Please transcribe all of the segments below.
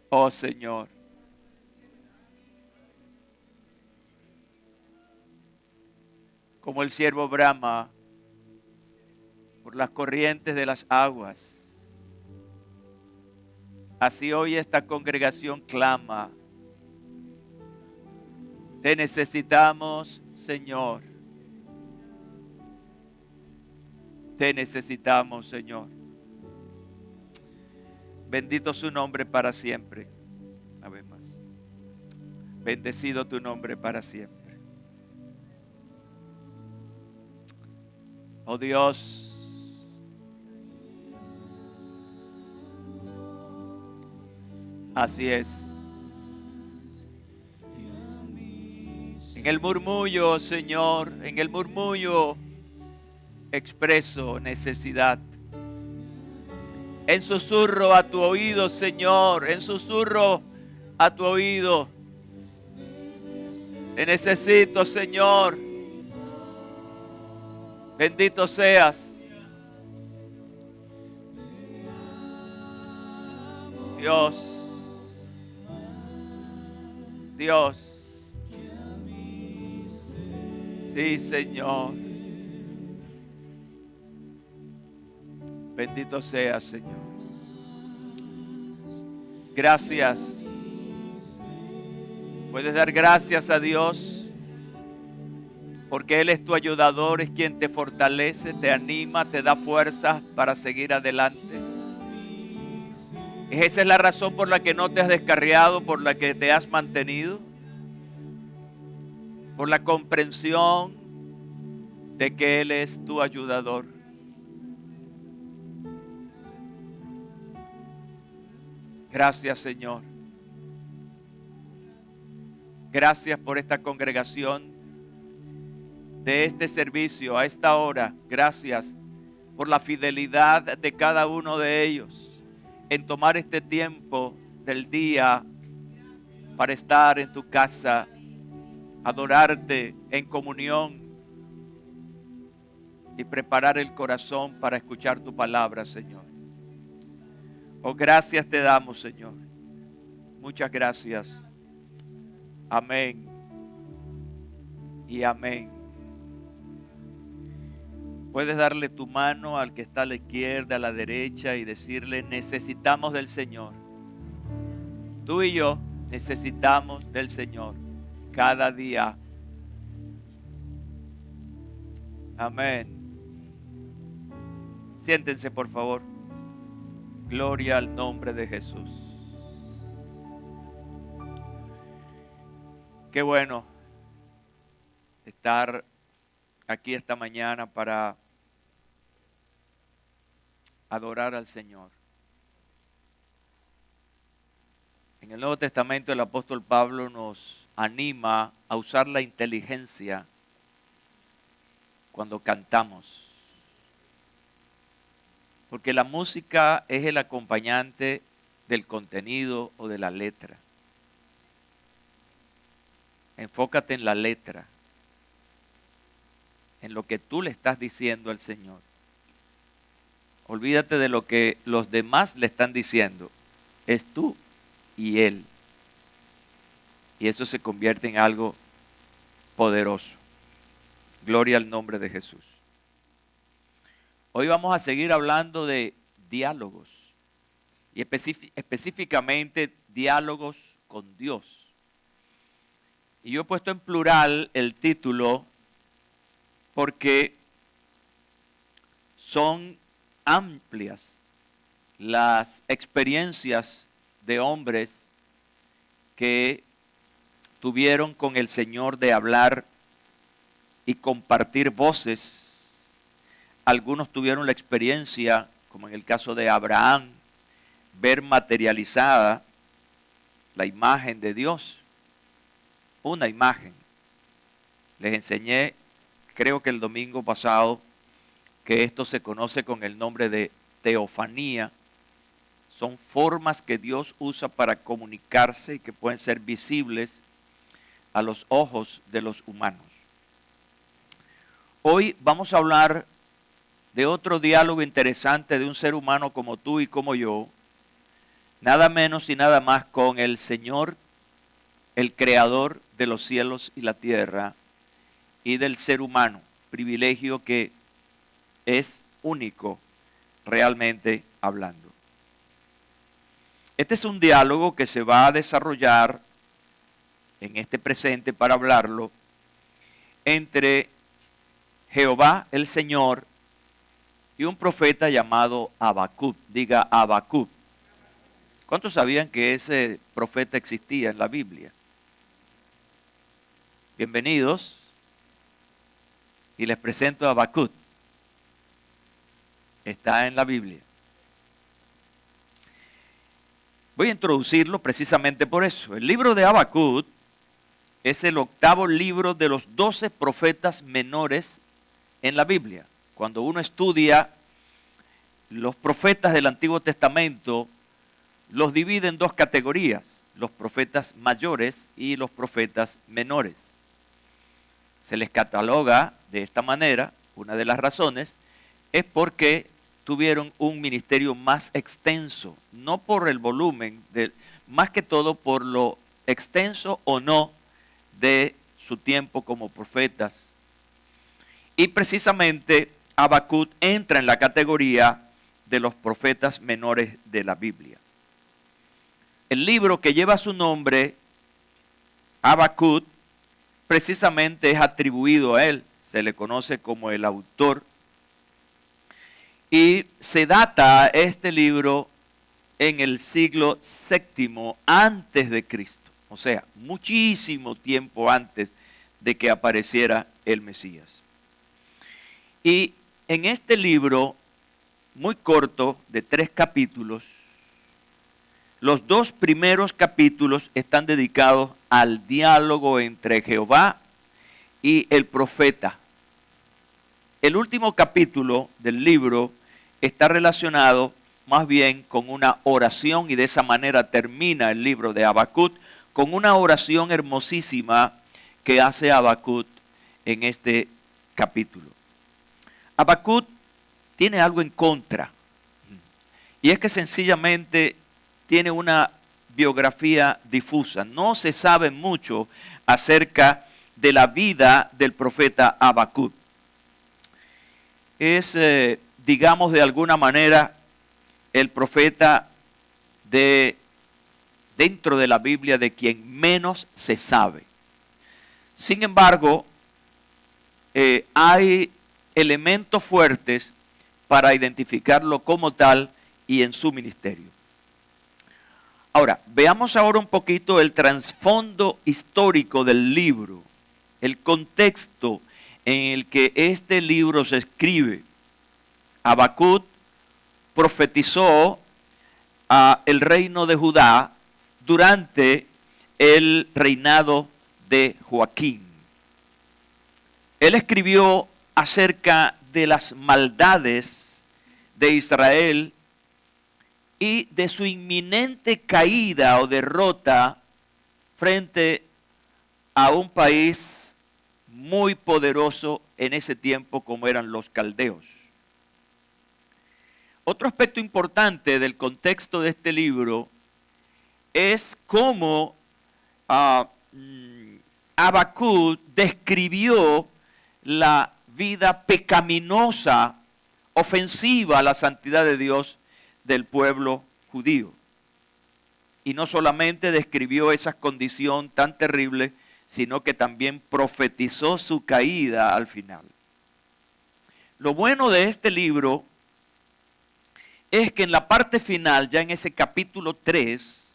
Oh Señor, como el siervo brama por las corrientes de las aguas, así hoy esta congregación clama. Te necesitamos, Señor. Te necesitamos, Señor. Bendito su nombre para siempre. Una vez más. Bendecido tu nombre para siempre. Oh Dios. Así es. En el murmullo, Señor, en el murmullo expreso necesidad. En susurro a tu oído, Señor, en susurro a tu oído. Te necesito, Señor. Bendito seas. Dios. Dios. Sí, Señor. Bendito seas, Señor. Gracias. Puedes dar gracias a Dios porque Él es tu ayudador, es quien te fortalece, te anima, te da fuerza para seguir adelante. Esa es la razón por la que no te has descarriado, por la que te has mantenido, por la comprensión de que Él es tu ayudador. Gracias, Señor. Gracias por esta congregación, de este servicio a esta hora. Gracias por la fidelidad de cada uno de ellos en tomar este tiempo del día para estar en tu casa, adorarte en comunión y preparar el corazón para escuchar tu palabra, Señor. Oh, gracias te damos, Señor. Muchas gracias. Amén y amén. Puedes darle tu mano al que está a la izquierda, a la derecha y decirle: necesitamos del Señor. Tú y yo necesitamos del Señor cada día. Amén. Siéntense, por favor. Gloria al nombre de Jesús. Qué bueno estar aquí esta mañana para adorar al Señor. En el Nuevo Testamento el apóstol Pablo nos anima a usar la inteligencia cuando cantamos. Porque la música es el acompañante del contenido o de la letra. Enfócate en la letra, en lo que tú le estás diciendo al Señor. Olvídate de lo que los demás le están diciendo. Es tú y Él. Y eso se convierte en algo poderoso. Gloria al nombre de Jesús. Hoy vamos a seguir hablando de diálogos. Y específicamente diálogos con Dios. Y yo he puesto en plural el título porque son amplias las experiencias de hombres que tuvieron con el Señor de hablar y compartir voces. Algunos tuvieron la experiencia, como en el caso de Abraham, ver materializada la imagen de Dios. Una imagen. Les enseñé, creo que el domingo pasado, que esto se conoce con el nombre de teofanía. Son formas que Dios usa para comunicarse y que pueden ser visibles a los ojos de los humanos. Hoy vamos a hablar de otro diálogo interesante de un ser humano como tú y como yo, nada menos y nada más con el Señor, el creador de los cielos y la tierra y del ser humano, privilegio que es único realmente hablando. Este es un diálogo que se va a desarrollar en este presente para hablarlo entre Jehová el Señor y un profeta llamado Habacuc. Diga Habacuc. ¿Cuántos sabían que ese profeta existía en la Biblia? Bienvenidos. Y les presento a Habacuc. Está en la Biblia. Voy a introducirlo precisamente por eso. El libro de Habacuc es el octavo libro de los 12 profetas menores en la Biblia. Cuando uno estudia los profetas del Antiguo Testamento, los divide en dos categorías, los profetas mayores y los profetas menores. Se les cataloga de esta manera. Una de las razones es porque tuvieron un ministerio más extenso, no por el volumen, más que todo por lo extenso o no de su tiempo como profetas. Y precisamente Habacuc entra en la categoría de los profetas menores de la Biblia. El libro que lleva su nombre, Habacuc, precisamente es atribuido a él, se le conoce como el autor. Y se data este libro en el siglo VII antes de Cristo, o sea, muchísimo tiempo antes de que apareciera el Mesías. Y en este libro, muy corto, de 3 capítulos, los 2 primeros capítulos están dedicados al diálogo entre Jehová y el profeta. El último capítulo del libro está relacionado más bien con una oración y de esa manera termina el libro de Habacuc con una oración hermosísima que hace Habacuc en este capítulo. Habacuc tiene algo en contra y es que sencillamente tiene una biografía difusa. No se sabe mucho acerca de la vida del profeta Habacuc. Es, digamos de alguna manera, el profeta dentro de la Biblia de quien menos se sabe. Sin embargo, hay elementos fuertes para identificarlo como tal y en su ministerio. Ahora, veamos ahora un poquito el trasfondo histórico del libro, el contexto en el que este libro se escribe. Habacuc profetizó el reino de Judá durante el reinado de Joaquín. Él escribió acerca de las maldades de Israel y de su inminente caída o derrota frente a un país muy poderoso en ese tiempo como eran los caldeos. Otro aspecto importante del contexto de este libro es cómo Habacuc describió la vida pecaminosa, ofensiva a la santidad de Dios del pueblo judío. Y no solamente describió esa condición tan terrible, sino que también profetizó su caída al final. Lo bueno de este libro es que en la parte final, ya en ese capítulo 3,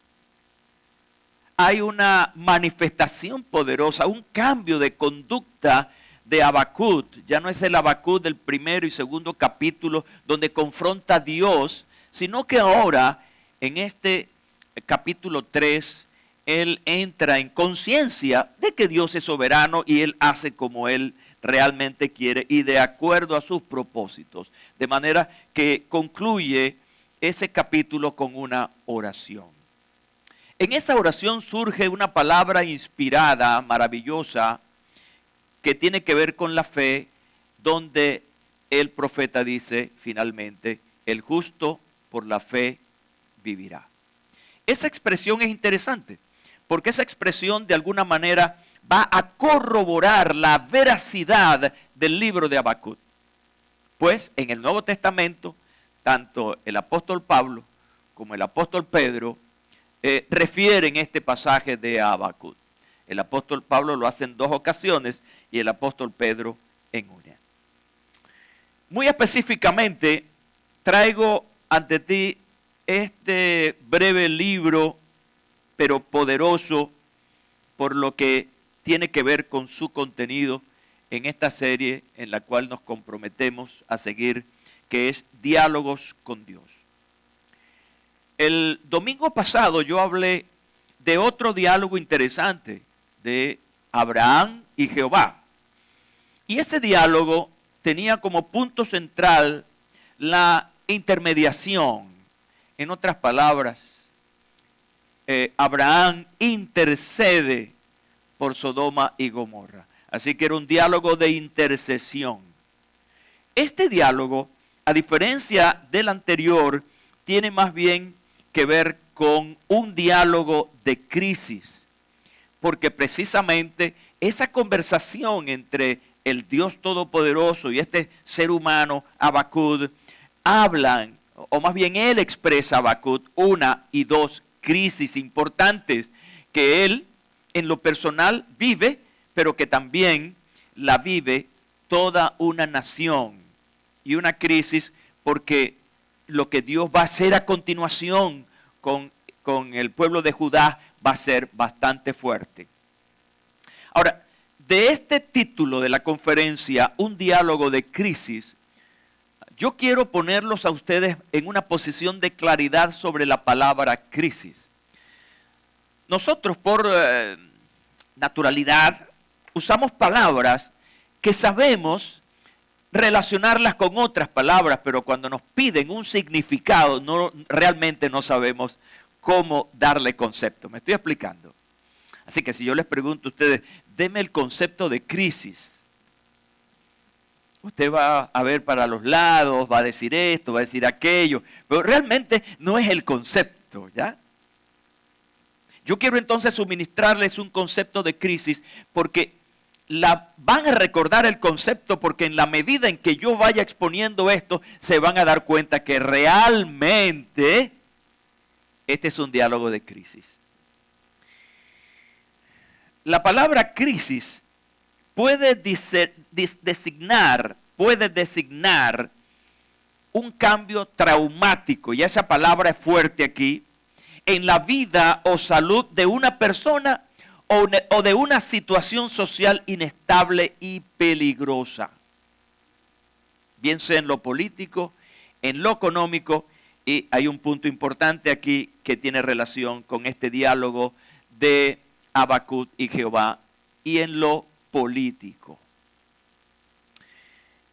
hay una manifestación poderosa, un cambio de conducta de Habacuc. Ya no es el Habacuc del primero y segundo capítulo donde confronta a Dios, sino que ahora en este capítulo 3 él entra en conciencia de que Dios es soberano y él hace como él realmente quiere y de acuerdo a sus propósitos. De manera que concluye ese capítulo con una oración. En esa oración surge una palabra inspirada, maravillosa, que tiene que ver con la fe, donde el profeta dice finalmente, el justo por la fe vivirá. esa expresión es interesante, porque esa expresión de alguna manera va a corroborar la veracidad del libro de Habacuc. Pues en el Nuevo Testamento, tanto el apóstol Pablo como el apóstol Pedro refieren este pasaje de Habacuc. El apóstol Pablo lo hace en 2 ocasiones y el apóstol Pedro en una. Muy específicamente, traigo ante ti este breve libro, pero poderoso, por lo que tiene que ver con su contenido en esta serie en la cual nos comprometemos a seguir, que es Diálogos con Dios. El domingo pasado yo hablé de otro diálogo interesante de Abraham y Jehová. Y ese diálogo tenía como punto central la intermediación. En otras palabras, Abraham intercede por Sodoma y Gomorra. Así que era un diálogo de intercesión. Este diálogo, a diferencia del anterior, tiene más bien que ver con un diálogo de crisis, porque precisamente esa conversación entre el Dios Todopoderoso y este ser humano, Habacuc, hablan, o más bien él expresa a Habacuc una y dos crisis importantes que él en lo personal vive, pero que también la vive toda una nación. Y una crisis porque lo que Dios va a hacer a continuación con el pueblo de Judá va a ser bastante fuerte. Ahora, de este título de la conferencia, un diálogo de crisis, yo quiero ponerlos a ustedes en una posición de claridad sobre la palabra crisis. Nosotros por naturalidad usamos palabras que sabemos relacionarlas con otras palabras, pero cuando nos piden un significado, realmente no sabemos cómo darle concepto. ¿Me estoy explicando? Así que si yo les pregunto a ustedes, denme el concepto de crisis. Usted va a ver para los lados, va a decir esto, va a decir aquello, pero realmente no es el concepto, ¿ya? Yo quiero entonces suministrarles un concepto de crisis porque van a recordar el concepto, porque en la medida en que yo vaya exponiendo esto, se van a dar cuenta que realmente este es un diálogo de crisis. La palabra crisis puede designar un cambio traumático, y esa palabra es fuerte aquí, en la vida o salud de una persona o de una situación social inestable y peligrosa. Bien sea en lo político, en lo económico, y hay un punto importante aquí que tiene relación con este diálogo de Habacuc y Jehová, y en lo político.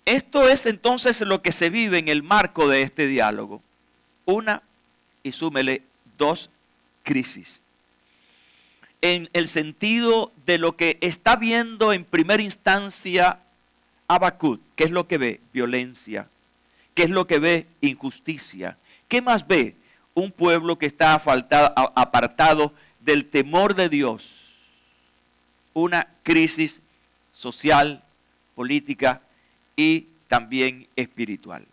Esto es entonces lo que se vive en el marco de este diálogo. Una, y súmele, dos crisis. En el sentido de lo que está viendo en primera instancia Habacuc. ¿Qué es lo que ve? Violencia. ¿Qué es lo que ve? Injusticia. ¿Qué más ve? Un pueblo que está apartado del temor de Dios. Una crisis social, política y también espiritual.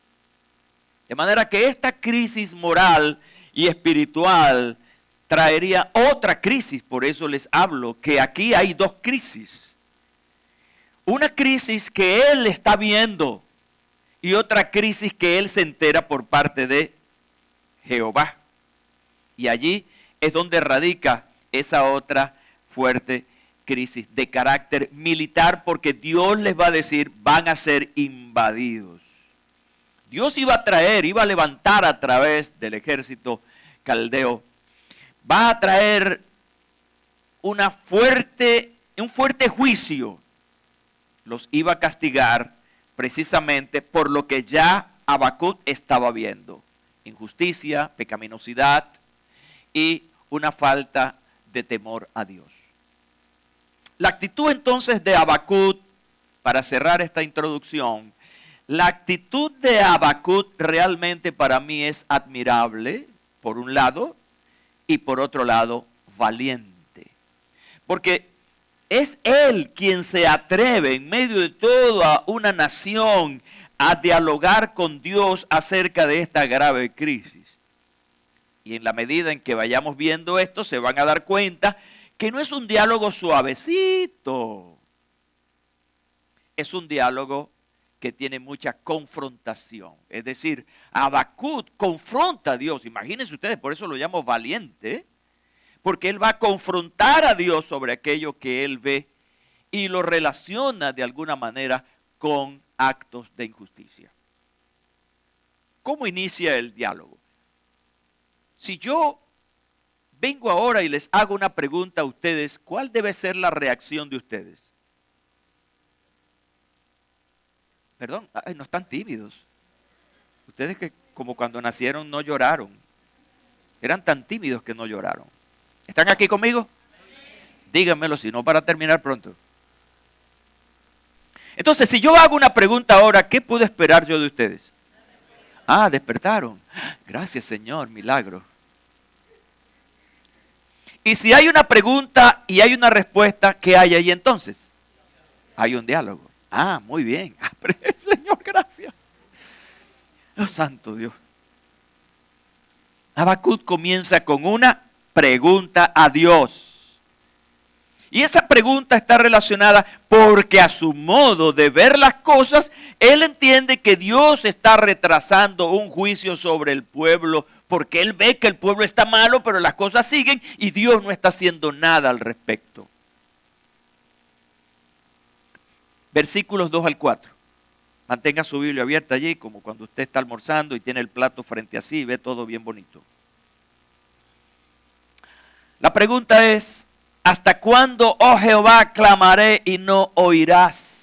De manera que esta crisis moral y espiritual traería otra crisis. Por eso les hablo que aquí hay dos crisis. Una crisis que él está viendo y otra crisis que él se entera por parte de Jehová. Y allí es donde radica esa otra fuerte crisis de carácter militar, porque Dios les va a decir, van a ser invadidos. Dios iba a levantar a través del ejército caldeo, va a traer un fuerte juicio. Los iba a castigar precisamente por lo que ya Habacuc estaba viendo. Injusticia, pecaminosidad y una falta de temor a Dios. La actitud entonces de Habacuc, para cerrar esta introducción, la actitud de Habacuc realmente para mí es admirable, por un lado, y por otro lado, valiente. Porque es él quien se atreve en medio de toda una nación a dialogar con Dios acerca de esta grave crisis. Y en la medida en que vayamos viendo esto, se van a dar cuenta que no es un diálogo suavecito. Es un diálogo que tiene mucha confrontación. Es decir, Habacuc confronta a Dios. Imagínense ustedes, por eso lo llamo valiente, porque él va a confrontar a Dios sobre aquello que él ve y lo relaciona de alguna manera con actos de injusticia. ¿Cómo inicia el diálogo? Si yo vengo ahora y les hago una pregunta a ustedes, ¿cuál debe ser la reacción de ustedes? Perdón, no están tímidos. Ustedes que como cuando nacieron no lloraron. Eran tan tímidos que no lloraron. ¿Están aquí conmigo? Díganmelo, si no, para terminar pronto. Entonces, si yo hago una pregunta ahora, ¿qué puedo esperar yo de ustedes? Ah, despertaron. Gracias, Señor, milagro. Y si hay una pregunta y hay una respuesta, ¿qué hay ahí entonces? Hay un diálogo. Ah, muy bien. Señor, gracias. Oh, santo Dios. Habacuc comienza con una pregunta a Dios. Y esa pregunta está relacionada porque a su modo de ver las cosas, él entiende que Dios está retrasando un juicio sobre el pueblo, porque él ve que el pueblo está malo, pero las cosas siguen y Dios no está haciendo nada al respecto. Versículos 2 al 4. Mantenga su Biblia abierta allí, como cuando usted está almorzando y tiene el plato frente a sí y ve todo bien bonito. La pregunta es, ¿hasta cuándo, oh Jehová, clamaré y no oirás?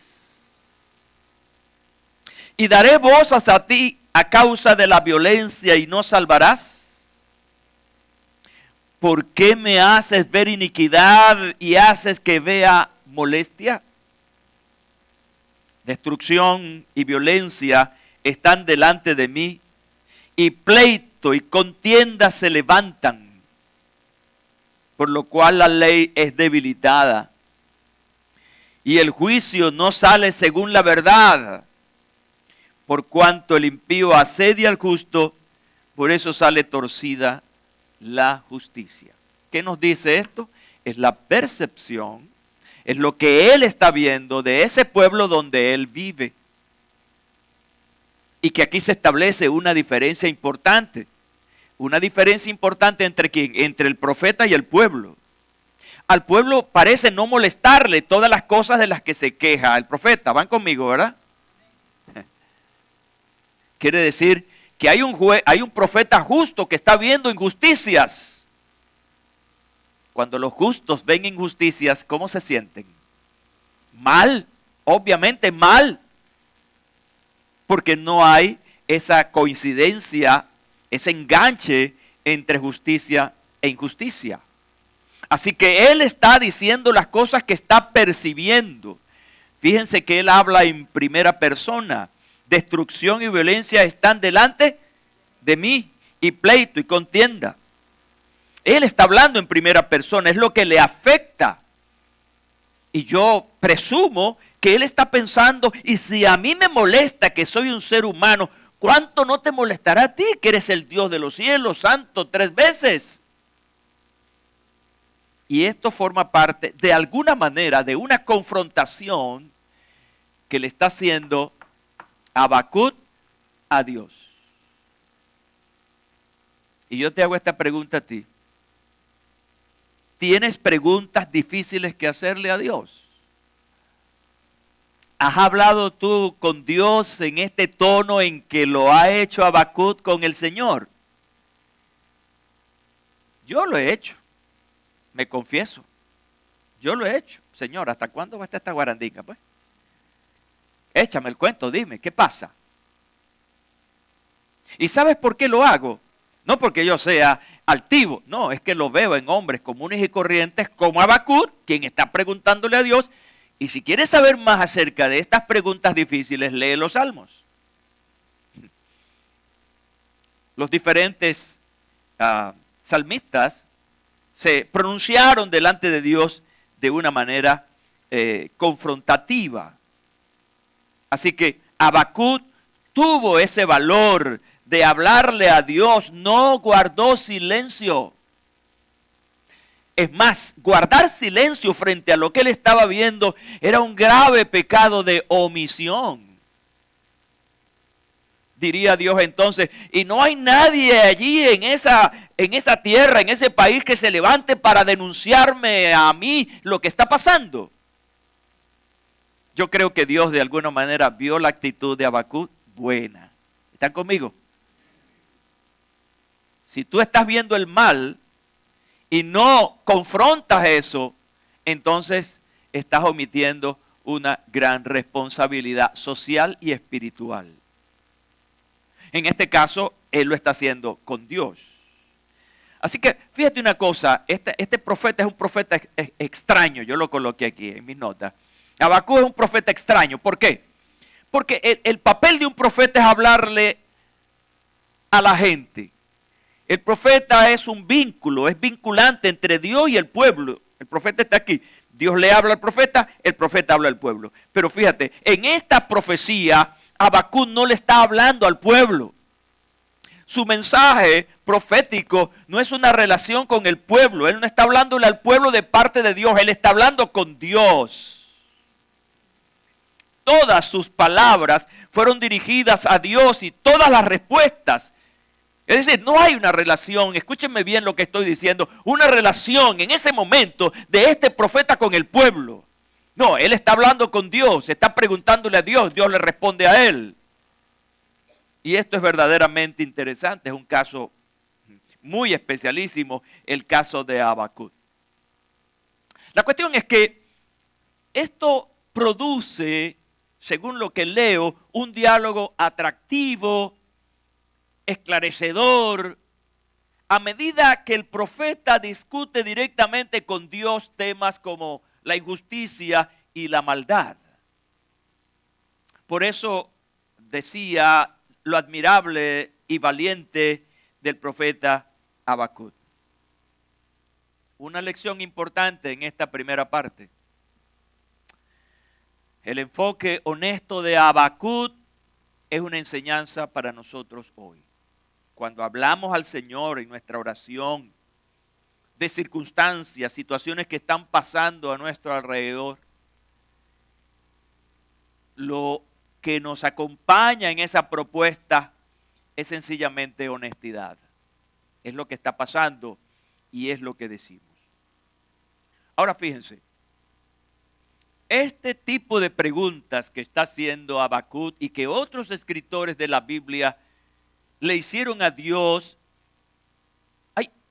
¿Y daré voz hasta ti a causa de la violencia y no salvarás? ¿Por qué me haces ver iniquidad y haces que vea molestia? Destrucción y violencia están delante de mí, y pleito y contienda se levantan, por lo cual la ley es debilitada, y el juicio no sale según la verdad. Por cuanto el impío asedia al justo, por eso sale torcida la justicia. ¿Qué nos dice esto? Es la percepción, es lo que él está viendo de ese pueblo donde él vive. Y que aquí se establece una diferencia importante. Una diferencia importante entre quién, entre el profeta y el pueblo. Al pueblo parece no molestarle todas las cosas de las que se queja el profeta. Van conmigo, ¿verdad? Quiere decir que hay un profeta justo que está viendo injusticias. Cuando los justos ven injusticias, ¿cómo se sienten? Mal, obviamente mal. Porque no hay esa coincidencia, ese enganche entre justicia e injusticia. Así que él está diciendo las cosas que está percibiendo. Fíjense que él habla en primera persona. Destrucción y violencia están delante de mí, y pleito y contienda. Él está hablando en primera persona, es lo que le afecta. Y yo presumo que él está pensando, y si a mí me molesta que soy un ser humano, ¿cuánto no te molestará a ti que eres el Dios de los cielos, santo 3 veces? Y esto forma parte, de alguna manera, de una confrontación que le está haciendo Habacuc a Dios. Y yo te hago esta pregunta a ti. ¿Tienes preguntas difíciles que hacerle a Dios? ¿Has hablado tú con Dios en este tono en que lo ha hecho Habacuc con el Señor? Yo lo he hecho, me confieso. Yo lo he hecho. Señor, ¿hasta cuándo va a estar esta guarandinga, pues? Échame el cuento, dime, ¿qué pasa? ¿Y sabes por qué lo hago? No porque yo sea altivo, no, es que lo veo en hombres comunes y corrientes como Habacuc, quien está preguntándole a Dios. Y si quieres saber más acerca de estas preguntas difíciles, lee los Salmos. Los diferentes salmistas se pronunciaron delante de Dios de una manera confrontativa. Así que Habacuc tuvo ese valor de hablarle a Dios, no guardó silencio. Es más, guardar silencio frente a lo que él estaba viendo era un grave pecado de omisión. Diría Dios entonces, y no hay nadie allí en esa tierra, en ese país que se levante para denunciarme a mí lo que está pasando. Yo creo que Dios de alguna manera vio la actitud de Habacuc buena. ¿Están conmigo? Si tú estás viendo el mal y no confrontas eso, entonces estás omitiendo una gran responsabilidad social y espiritual. En este caso, él lo está haciendo con Dios. Así que fíjate una cosa, este profeta es un profeta extraño, yo lo coloqué aquí en mis notas. Habacuc es un profeta extraño, ¿por qué? Porque el papel de un profeta es hablarle a la gente. El profeta es un vínculo, es vinculante entre Dios y el pueblo. El profeta está aquí. Dios le habla al profeta, el profeta habla al pueblo. Pero fíjate, en esta profecía, Habacuc no le está hablando al pueblo. Su mensaje profético no es una relación con el pueblo. Él no está hablándole al pueblo de parte de Dios, él está hablando con Dios. Todas sus palabras fueron dirigidas a Dios y todas las respuestas. Es decir, no hay una relación, escúchenme bien lo que estoy diciendo, una relación en ese momento de este profeta con el pueblo. No, él está hablando con Dios, está preguntándole a Dios, Dios le responde a él. Y esto es verdaderamente interesante, es un caso muy especialísimo, el caso de Habacuc. La cuestión es que esto produce, según lo que leo, un diálogo atractivo, esclarecedor, a medida que el profeta discute directamente con Dios temas como la injusticia y la maldad. Por eso decía lo admirable y valiente del profeta Habacuc. Una lección importante en esta primera parte. El enfoque honesto de Habacuc es una enseñanza para nosotros hoy. Cuando hablamos al Señor en nuestra oración de circunstancias, situaciones que están pasando a nuestro alrededor, lo que nos acompaña en esa propuesta es sencillamente honestidad. Es lo que está pasando y es lo que decimos. Ahora fíjense, este tipo de preguntas que está haciendo Habacuc y que otros escritores de la Biblia le hicieron a Dios,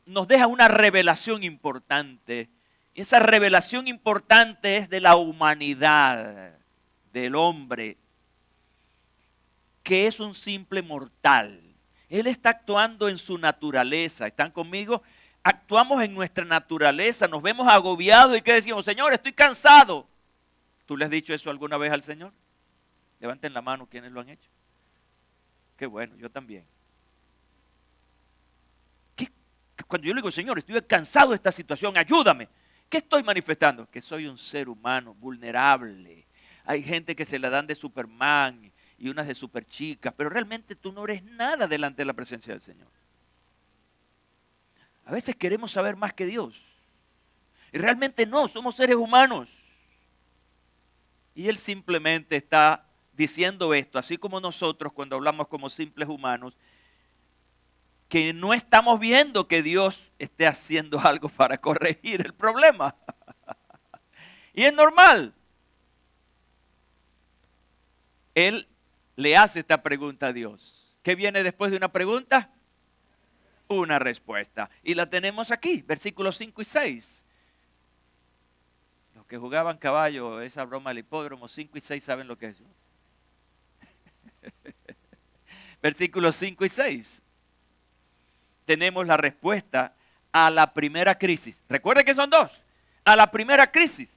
nos deja una revelación importante. Esa revelación importante es de la humanidad, del hombre, que es un simple mortal. Él está actuando en su naturaleza. ¿Están conmigo? Actuamos en nuestra naturaleza, nos vemos agobiados y ¿qué decimos? Señor, estoy cansado. ¿Tú le has dicho eso alguna vez al Señor? Levanten la mano quienes lo han hecho. Qué bueno, yo también. Cuando yo le digo, Señor, estoy cansado de esta situación, ayúdame. ¿Qué estoy manifestando? Que soy un ser humano vulnerable. Hay gente que se la dan de Superman y unas de superchicas, pero realmente tú no eres nada delante de la presencia del Señor. A veces queremos saber más que Dios. Y realmente no, somos seres humanos. Y Él simplemente está diciendo esto, así como nosotros cuando hablamos como simples humanos, que no estamos viendo que Dios esté haciendo algo para corregir el problema. Y es normal. Él le hace esta pregunta a Dios. ¿Qué viene después de una pregunta? Una respuesta. Y la tenemos aquí, versículos 5 y 6. Los que jugaban caballo, esa broma del hipódromo, 5 y 6 saben lo que es. Versículos 5 y 6. Tenemos la respuesta a la primera crisis. Recuerden que son dos. A la primera crisis.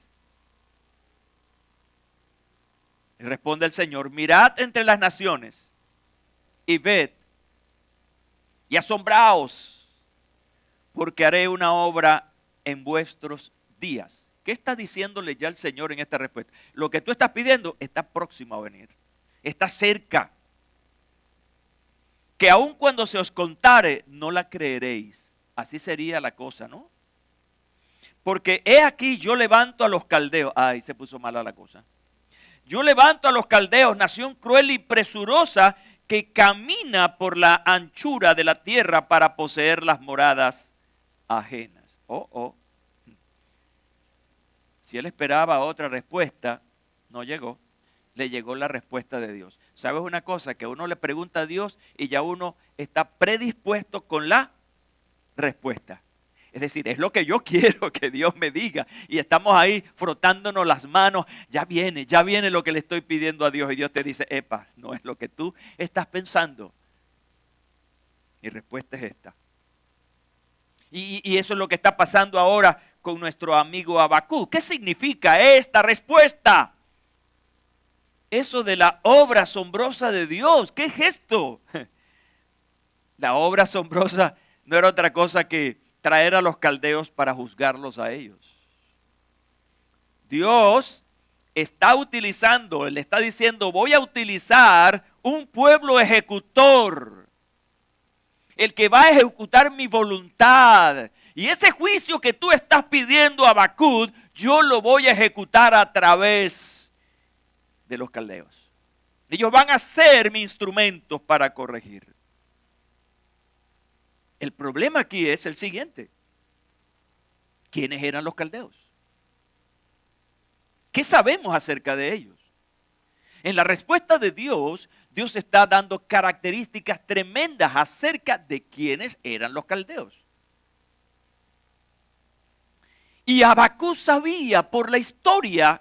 Y responde el Señor, mirad entre las naciones y ved y asombraos, porque haré una obra en vuestros días. ¿Qué está diciéndole ya el Señor en esta respuesta? Lo que tú estás pidiendo está próximo a venir. Está cerca. Que aun cuando se os contare, no la creeréis. Así sería la cosa, ¿no? Porque he aquí yo levanto a los caldeos. Ay, se puso mala la cosa. Yo levanto a los caldeos, nación cruel y presurosa, que camina por la anchura de la tierra para poseer las moradas ajenas. Si él esperaba otra respuesta, no llegó. Le llegó la respuesta de Dios. ¿Sabes una cosa? Que uno le pregunta a Dios y ya uno está predispuesto con la respuesta. Es decir, es lo que yo quiero que Dios me diga. Y estamos ahí frotándonos las manos. Ya viene lo que le estoy pidiendo a Dios. Y Dios te dice, epa, no es lo que tú estás pensando. Mi respuesta es esta. Y eso es lo que está pasando ahora con nuestro amigo Habacuc. ¿Qué significa esta respuesta? Eso de la obra asombrosa de Dios. ¿Qué es esto? La obra asombrosa no era otra cosa que traer a los caldeos para juzgarlos a ellos. Dios está utilizando, le está diciendo, voy a utilizar un pueblo ejecutor. El que va a ejecutar mi voluntad. Y ese juicio que tú estás pidiendo a Habacuc, yo lo voy a ejecutar a través de los caldeos. Ellos van a ser mi instrumento para corregir. El problema aquí es el siguiente. ¿Quiénes eran los caldeos? ¿Qué sabemos acerca de ellos? En la respuesta de Dios, Dios está dando características tremendas acerca de quiénes eran los caldeos. Y Habacuc sabía por la historia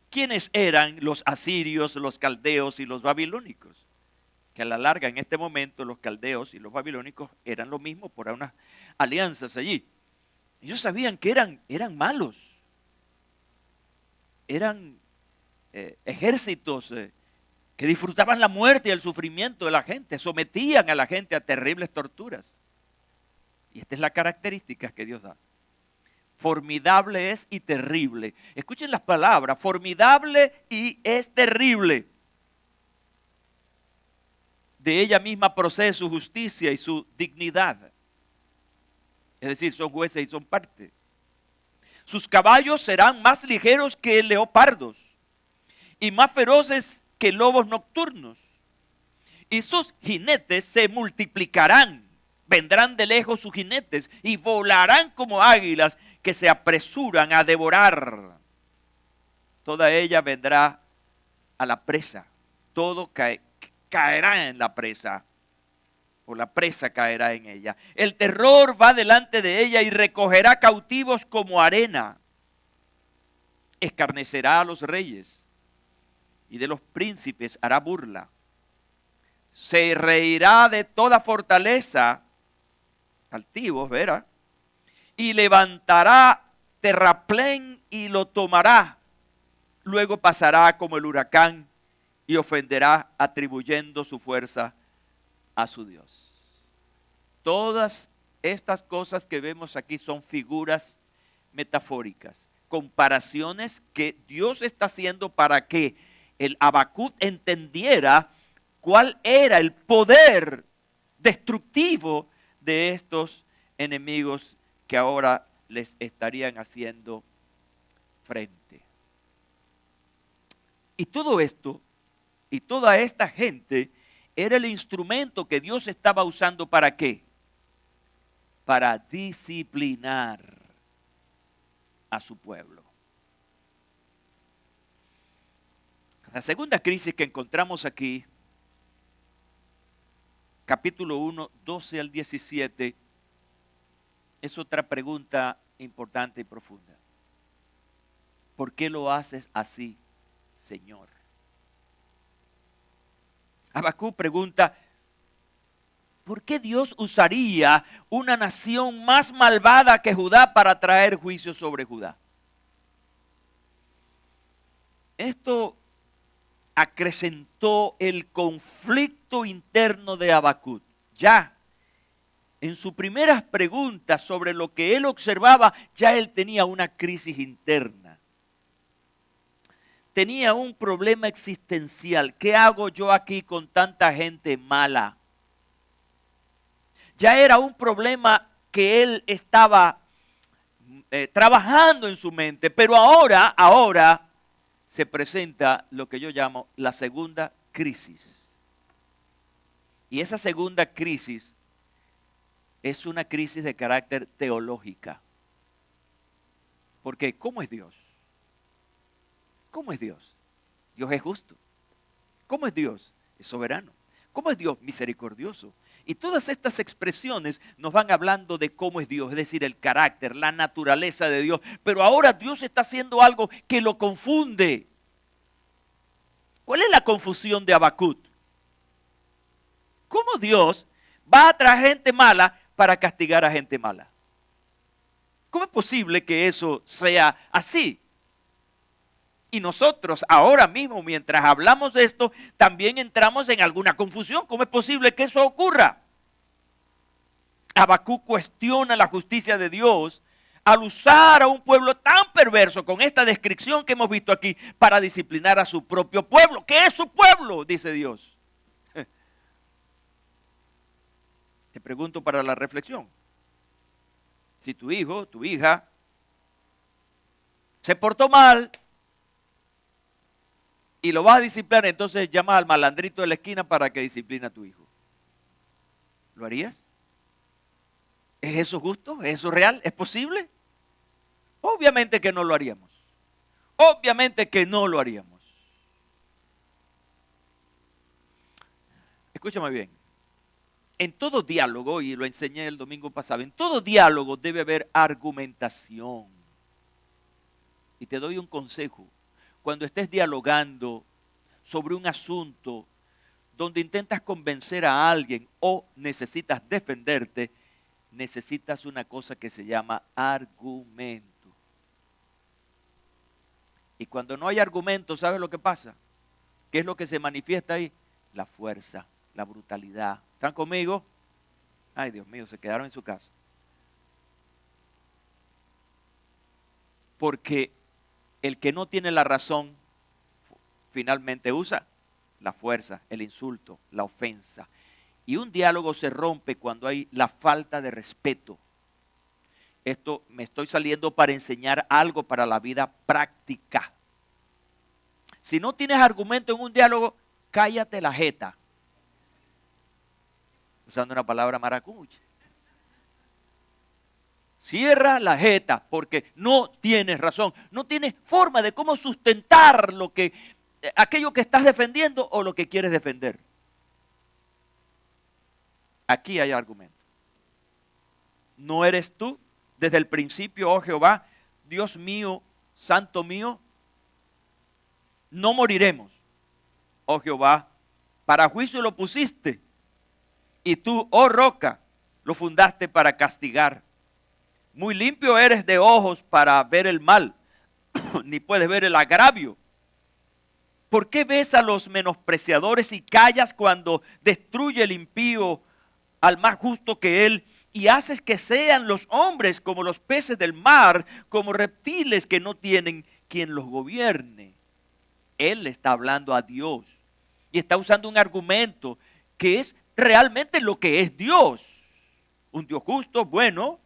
quiénes eran los asirios, los caldeos y los babilónicos. Que a la larga, en este momento, los caldeos y los babilónicos eran lo mismo por unas alianzas allí. Ellos sabían que eran malos. Eran ejércitos que disfrutaban la muerte y el sufrimiento de la gente. Sometían a la gente a terribles torturas. Y esta es la característica que Dios da. Formidable es y terrible. Escuchen las palabras. Formidable y es terrible. De ella misma procede su justicia y su dignidad. Es decir, son jueces y son parte. Sus caballos serán más ligeros que leopardos y más feroces que lobos nocturnos. Y sus jinetes se multiplicarán. Vendrán de lejos sus jinetes y volarán como águilas que se apresuran a devorar. Toda ella vendrá a la presa. Todo caerá en la presa, o la presa caerá en ella. El terror va delante de ella y recogerá cautivos como arena. Escarnecerá a los reyes y de los príncipes hará burla. Se reirá de toda fortaleza, altivos, verá, y levantará terraplén y lo tomará. Luego pasará como el huracán y ofenderá atribuyendo su fuerza a su Dios. Todas estas cosas que vemos aquí son figuras metafóricas, comparaciones que Dios está haciendo para que el Habacuc entendiera cuál era el poder destructivo de estos enemigos que ahora les estarían haciendo frente. Y todo esto y toda esta gente era el instrumento que Dios estaba usando ¿para qué? Para disciplinar a su pueblo. La segunda crisis que encontramos aquí, capítulo 1, 12 al 17, es otra pregunta importante y profunda. ¿Por qué lo haces así, Señor? Habacuc pregunta, ¿por qué Dios usaría una nación más malvada que Judá para traer juicio sobre Judá? Esto acrecentó el conflicto interno de Habacuc. Ya en sus primeras preguntas sobre lo que él observaba, ya él tenía una crisis interna. Tenía un problema existencial. ¿Qué hago yo aquí con tanta gente mala? Ya era un problema que él estaba trabajando en su mente, pero ahora se presenta lo que yo llamo la segunda crisis. Y esa segunda crisis es una crisis de carácter teológica. Porque ¿cómo es Dios? ¿Cómo es Dios? Dios es justo. ¿Cómo es Dios? Es soberano. ¿Cómo es Dios? Misericordioso. Y todas estas expresiones nos van hablando de cómo es Dios, es decir, el carácter, la naturaleza de Dios. Pero ahora Dios está haciendo algo que lo confunde. ¿Cuál es la confusión de Habacuc? ¿Cómo Dios va a traer gente mala para castigar a gente mala? ¿Cómo es posible que eso sea así? Y nosotros ahora mismo, mientras hablamos de esto, también entramos en alguna confusión. ¿Cómo es posible que eso ocurra? Habacuc cuestiona la justicia de Dios al usar a un pueblo tan perverso con esta descripción que hemos visto aquí para disciplinar a su propio pueblo. ¿Qué es su pueblo? Dice Dios. Te pregunto para la reflexión. Si tu hijo, tu hija, se portó mal y lo vas a disciplinar, entonces llamas al malandrito de la esquina para que discipline a tu hijo. ¿Lo harías? ¿Es eso justo? ¿Es eso real? ¿Es posible? Obviamente que no lo haríamos. Obviamente que no lo haríamos. Escúchame bien. En todo diálogo, y lo enseñé el domingo pasado, en todo diálogo debe haber argumentación. Y te doy un consejo. Cuando estés dialogando sobre un asunto donde intentas convencer a alguien o necesitas defenderte, necesitas una cosa que se llama argumento. Y cuando no hay argumento, ¿sabes lo que pasa? ¿Qué es lo que se manifiesta ahí? La fuerza, la brutalidad. ¿Están conmigo? Ay, Dios mío, se quedaron en su casa. Porque el que no tiene la razón finalmente usa la fuerza, el insulto, la ofensa. Y un diálogo se rompe cuando hay la falta de respeto. Esto me estoy saliendo para enseñar algo para la vida práctica. Si no tienes argumento en un diálogo, cállate la jeta. Usando una palabra maracucha. Cierra la jeta porque no tienes razón. No tienes forma de cómo sustentar aquello que estás defendiendo o lo que quieres defender. Aquí hay argumento. ¿No eres tú desde el principio, oh Jehová, Dios mío, santo mío? No moriremos, oh Jehová, para juicio lo pusiste. Y tú, oh roca, lo fundaste para castigar. Muy limpio eres de ojos para ver el mal, ni puedes ver el agravio. ¿Por qué ves a los menospreciadores y callas cuando destruye el impío al más justo que él? Y haces que sean los hombres como los peces del mar, como reptiles que no tienen quien los gobierne. Él le está hablando a Dios y está usando un argumento que es realmente lo que es Dios. Un Dios justo, bueno.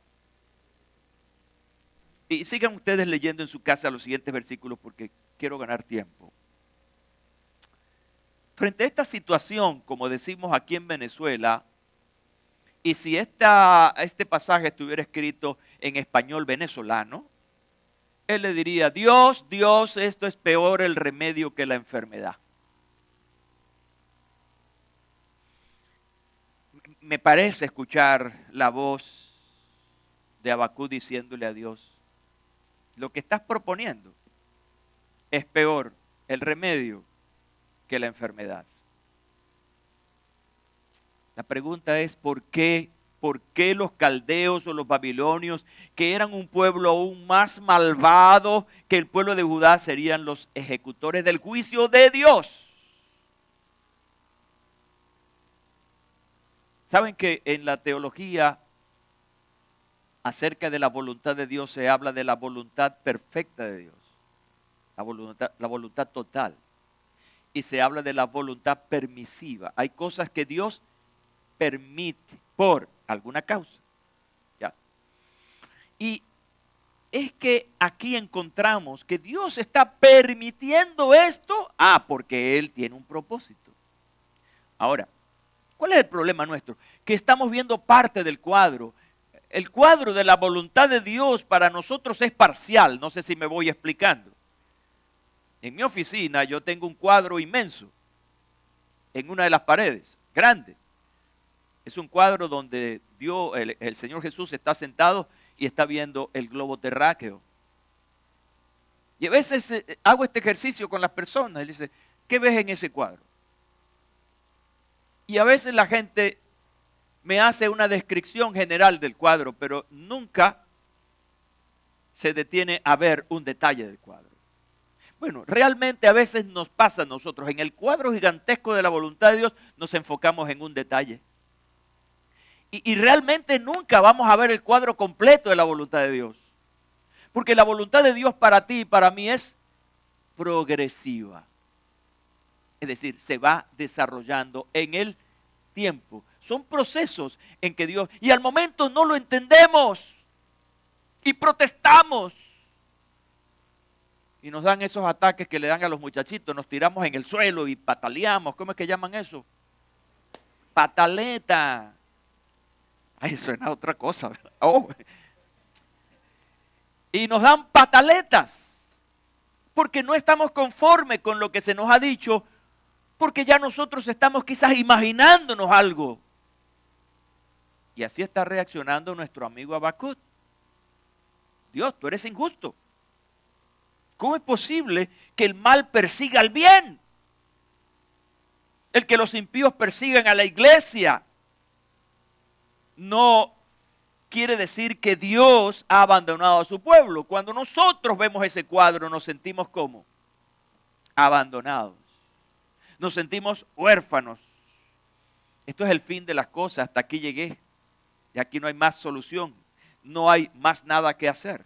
Y sigan ustedes leyendo en su casa los siguientes versículos porque quiero ganar tiempo. Frente a esta situación, como decimos aquí en Venezuela, y si este pasaje estuviera escrito en español venezolano, él le diría, Dios, esto es peor el remedio que la enfermedad. Me parece escuchar la voz de Habacuc diciéndole a Dios, lo que estás proponiendo es peor el remedio que la enfermedad. La pregunta es, ¿por qué los caldeos o los babilonios, que eran un pueblo aún más malvado que el pueblo de Judá, serían los ejecutores del juicio de Dios? Saben que en la teología acerca de la voluntad de Dios se habla de la voluntad perfecta de Dios, la voluntad total. Y se habla de la voluntad permisiva. Hay cosas que Dios permite por alguna causa. ¿Ya? Y es que aquí encontramos que Dios está permitiendo esto, porque Él tiene un propósito. Ahora, ¿cuál es el problema nuestro? Que estamos viendo parte del cuadro. El cuadro de la voluntad de Dios para nosotros es parcial, no sé si me voy explicando. En mi oficina yo tengo un cuadro inmenso en una de las paredes, grande. Es un cuadro donde el Señor Jesús está sentado y está viendo el globo terráqueo. Y a veces hago este ejercicio con las personas. Él dice, ¿qué ves en ese cuadro? Y a veces la gente me hace una descripción general del cuadro, pero nunca se detiene a ver un detalle del cuadro. Bueno, realmente a veces nos pasa a nosotros. En el cuadro gigantesco de la voluntad de Dios nos enfocamos en un detalle. Y realmente nunca vamos a ver el cuadro completo de la voluntad de Dios. Porque la voluntad de Dios para ti y para mí es progresiva. Es decir, se va desarrollando en el tiempo. Son procesos en que Dios... Y al momento no lo entendemos. Y protestamos. Y nos dan esos ataques que le dan a los muchachitos. Nos tiramos en el suelo y pataleamos. ¿Cómo es que llaman eso? Pataleta. Ay, suena a otra cosa. Oh. Y nos dan pataletas. Porque no estamos conformes con lo que se nos ha dicho. Porque ya nosotros estamos quizás imaginándonos algo. Y así está reaccionando nuestro amigo Habacuc. Dios, tú eres injusto. ¿Cómo es posible que el mal persiga al bien? El que los impíos persigan a la iglesia. No quiere decir que Dios ha abandonado a su pueblo. Cuando nosotros vemos ese cuadro nos sentimos como abandonados. Nos sentimos huérfanos. Esto es el fin de las cosas. Hasta aquí llegué. Y aquí no hay más solución. No hay más nada que hacer.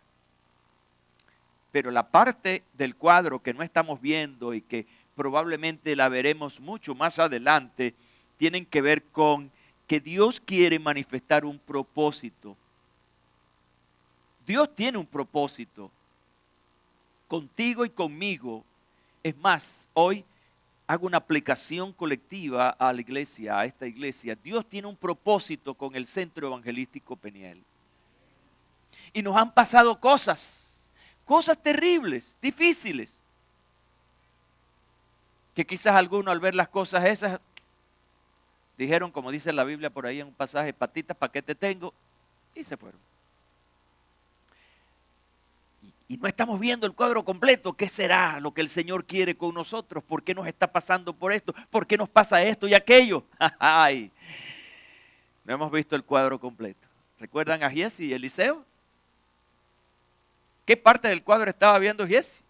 Pero la parte del cuadro que no estamos viendo y que probablemente la veremos mucho más adelante, tienen que ver con que Dios quiere manifestar un propósito. Dios tiene un propósito contigo y conmigo. Es más, hoy hago una aplicación colectiva a la iglesia, a esta iglesia. Dios tiene un propósito con el Centro Evangelístico Peniel. Y nos han pasado cosas terribles, difíciles, que quizás algunos al ver las cosas esas dijeron, como dice la Biblia por ahí en un pasaje, patitas, ¿para qué te tengo? Y se fueron. Y no estamos viendo el cuadro completo. ¿Qué será lo que el Señor quiere con nosotros? ¿Por qué nos está pasando por esto? ¿Por qué nos pasa esto y aquello? Ay, no hemos visto el cuadro completo. ¿Recuerdan a Giesi y Eliseo? ¿Qué parte del cuadro estaba viendo Giesi?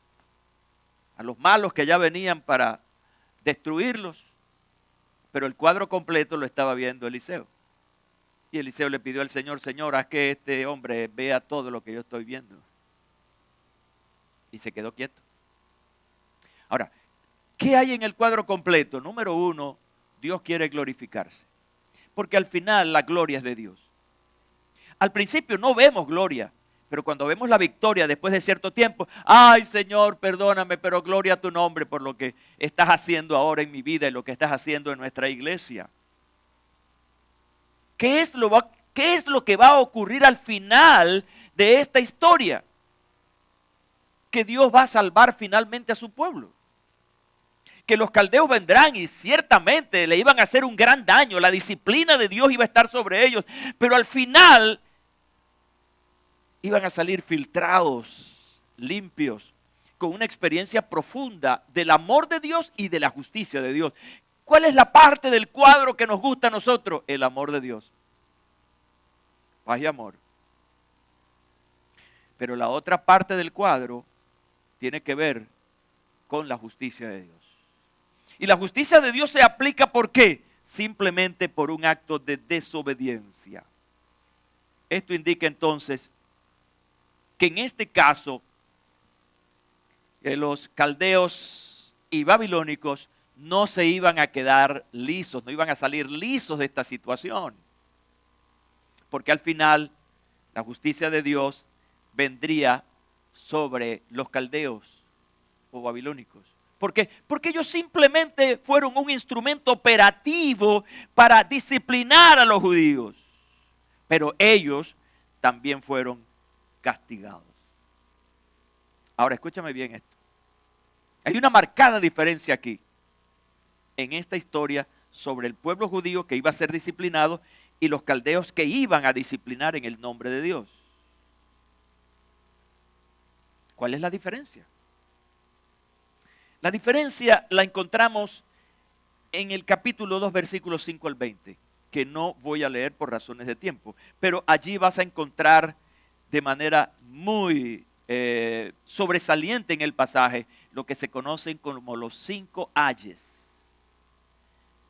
A los malos que ya venían para destruirlos. Pero el cuadro completo lo estaba viendo Eliseo. Y Eliseo le pidió al Señor, Señor, haz que este hombre vea todo lo que yo estoy viendo. Y se quedó quieto. Ahora, ¿qué hay en el cuadro completo? Número uno, Dios quiere glorificarse. Porque al final la gloria es de Dios. Al principio no vemos gloria. Pero cuando vemos la victoria después de cierto tiempo, ay Señor, perdóname, pero gloria a tu nombre por lo que estás haciendo ahora en mi vida y lo que estás haciendo en nuestra iglesia. ¿Qué es lo que va a ocurrir al final de esta historia? Que Dios va a salvar finalmente a su pueblo. Que los caldeos vendrán y ciertamente le iban a hacer un gran daño. La disciplina de Dios iba a estar sobre ellos. Pero al final iban a salir filtrados, limpios, con una experiencia profunda del amor de Dios y de la justicia de Dios. ¿Cuál es la parte del cuadro que nos gusta a nosotros? El amor de Dios. Paz y amor. Pero la otra parte del cuadro tiene que ver con la justicia de Dios. Y la justicia de Dios se aplica ¿por qué? Simplemente por un acto de desobediencia. Esto indica entonces que en este caso los caldeos y babilónicos no se iban a quedar lisos, no iban a salir lisos de esta situación. Porque al final la justicia de Dios vendría sobre los caldeos o babilónicos. ¿Por qué? Porque ellos simplemente fueron un instrumento operativo para disciplinar a los judíos. Pero ellos también fueron castigados. Ahora escúchame bien esto. Hay una marcada diferencia aquí en esta historia sobre el pueblo judío que iba a ser disciplinado y los caldeos que iban a disciplinar en el nombre de Dios. ¿Cuál es la diferencia? La diferencia la encontramos en el capítulo 2, versículos 5 al 20, que no voy a leer por razones de tiempo, pero allí vas a encontrar de manera muy sobresaliente en el pasaje lo que se conocen como los 5 ayes.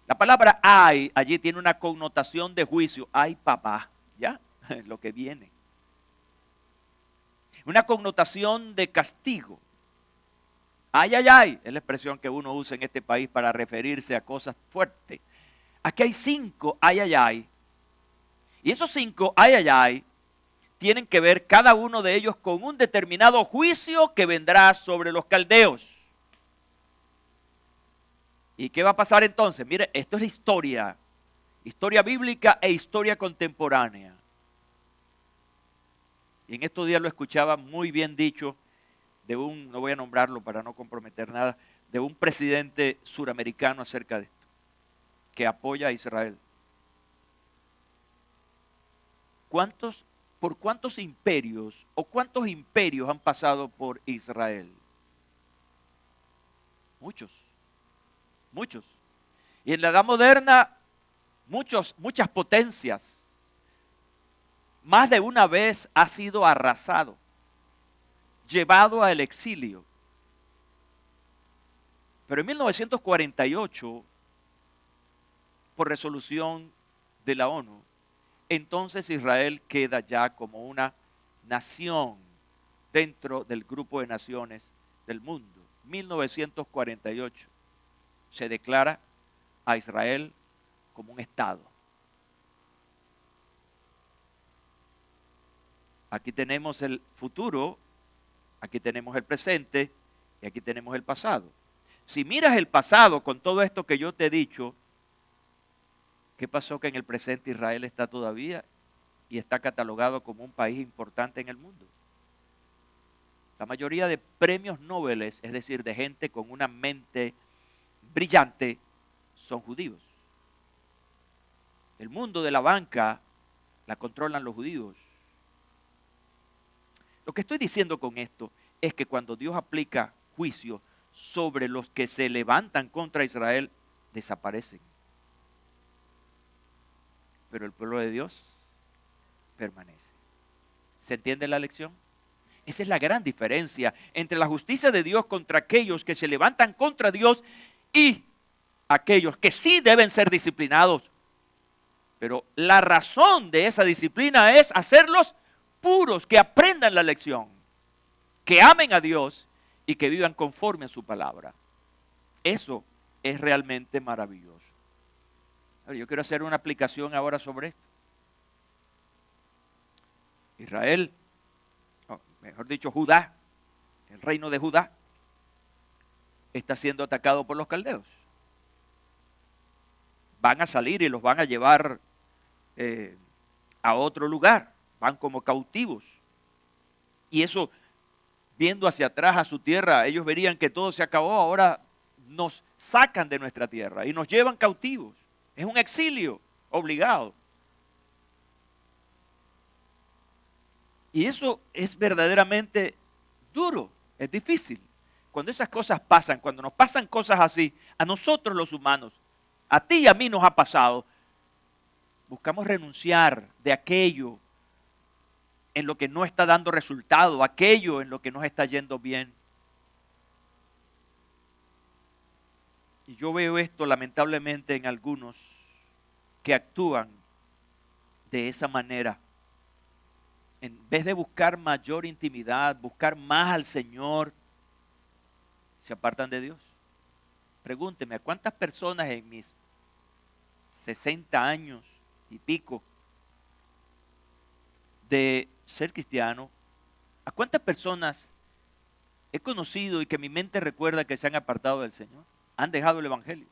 La palabra ay allí tiene una connotación de juicio. Ay, papá, ¿ya? Lo que viene. Una connotación de castigo. Ay, ay, ay, es la expresión que uno usa en este país para referirse a cosas fuertes. Aquí hay 5 ay, ay, ay. Y esos 5 ay, ay, ay tienen que ver cada uno de ellos con un determinado juicio que vendrá sobre los caldeos. ¿Y qué va a pasar entonces? Mire, esto es la historia bíblica e historia contemporánea. Y en estos días lo escuchaba muy bien dicho de no voy a nombrarlo para no comprometer nada, de un presidente suramericano acerca de esto, que apoya a Israel. ¿Por cuántos imperios o cuántos imperios han pasado por Israel? Muchos. Y en la Edad Moderna, muchas potencias. Más de una vez ha sido arrasado, llevado al exilio. Pero en 1948, por resolución de la ONU, entonces Israel queda ya como una nación dentro del grupo de naciones del mundo. 1948 se declara a Israel como un Estado. Aquí tenemos el futuro, aquí tenemos el presente y aquí tenemos el pasado. Si miras el pasado con todo esto que yo te he dicho, ¿qué pasó? Que en el presente Israel está todavía y está catalogado como un país importante en el mundo. La mayoría de premios Nobel, es decir, de gente con una mente brillante, son judíos. El mundo de la banca la controlan los judíos. Lo que estoy diciendo con esto es que cuando Dios aplica juicio sobre los que se levantan contra Israel, desaparecen. Pero el pueblo de Dios permanece. ¿Se entiende la lección? Esa es la gran diferencia entre la justicia de Dios contra aquellos que se levantan contra Dios y aquellos que sí deben ser disciplinados. Pero la razón de esa disciplina es hacerlos puros, que aprendan la lección, que amen a Dios y que vivan conforme a su palabra. Eso es realmente maravilloso. Yo quiero hacer una aplicación ahora sobre esto. Israel, mejor dicho Judá, el reino de Judá, está siendo atacado por los caldeos. Van a salir y los van a llevar a otro lugar, van como cautivos. Y eso, viendo hacia atrás a su tierra, ellos verían que todo se acabó, ahora nos sacan de nuestra tierra y nos llevan cautivos. Es un exilio obligado. Y eso es verdaderamente duro, es difícil. Cuando esas cosas pasan, cuando nos pasan cosas así, a nosotros los humanos, a ti y a mí nos ha pasado, buscamos renunciar de aquello en lo que no está dando resultado, aquello en lo que nos está yendo bien. Y yo veo esto lamentablemente en algunos que actúan de esa manera. en vez de buscar mayor intimidad, buscar más al Señor, se apartan de Dios. Pregúnteme, ¿a cuántas personas en mis 60 años y pico de ser cristiano, a cuántas personas he conocido y que mi mente recuerda que se han apartado del Señor? Han dejado el Evangelio.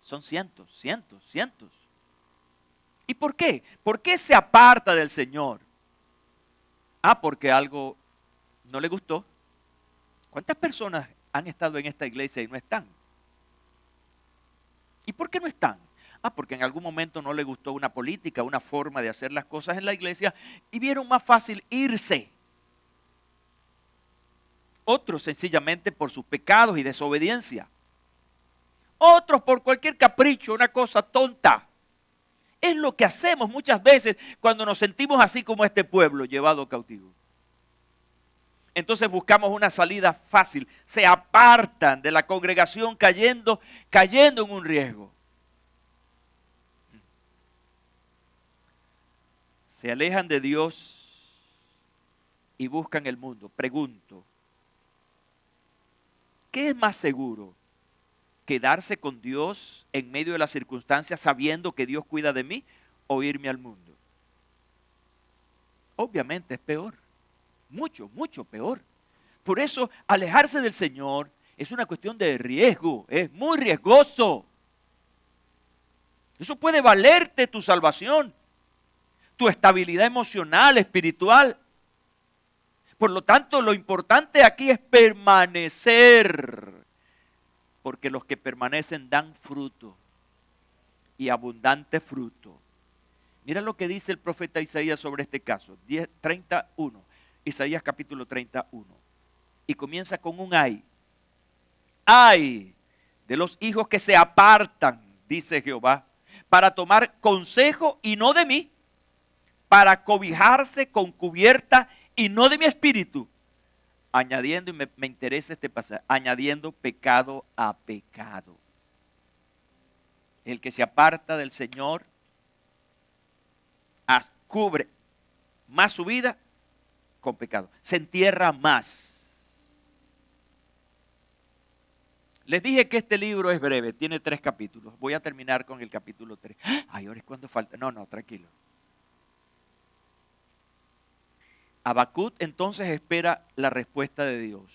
Son cientos, cientos, cientos. ¿Y por qué? ¿Por qué se aparta del Señor? Porque algo no le gustó. ¿Cuántas personas han estado en esta iglesia y no están? ¿Y por qué no están? Porque en algún momento no le gustó una política, una forma de hacer las cosas en la iglesia y vieron más fácil irse. Otros sencillamente por sus pecados y desobediencia. Otros por cualquier capricho, una cosa tonta. Es lo que hacemos muchas veces cuando nos sentimos así como este pueblo llevado cautivo. Entonces buscamos una salida fácil. Se apartan de la congregación cayendo en un riesgo. Se alejan de Dios y buscan el mundo. Pregunto, ¿qué es más seguro? ¿Quedarse con Dios en medio de las circunstancias sabiendo que Dios cuida de mí o irme al mundo? Obviamente es peor, mucho, mucho peor. Por eso alejarse del Señor es una cuestión de riesgo, es muy riesgoso. Eso puede valerte tu salvación, tu estabilidad emocional, espiritual. Por lo tanto, lo importante aquí es permanecer. Porque los que permanecen dan fruto y abundante fruto. Mira lo que dice el profeta Isaías sobre este caso, 31, Isaías capítulo 31. Y comienza con un ay. Ay de los hijos que se apartan, dice Jehová, para tomar consejo y no de mí, para cobijarse con cubierta y no de mi espíritu. Añadiendo, y me interesa este pasaje, añadiendo pecado a pecado. El que se aparta del Señor cubre más su vida con pecado. Se entierra más. Les dije que este libro es breve, tiene 3 capítulos. Voy a terminar con el capítulo 3. Ay, ahora es cuando falta. No, tranquilo. Habacuc entonces espera la respuesta de Dios.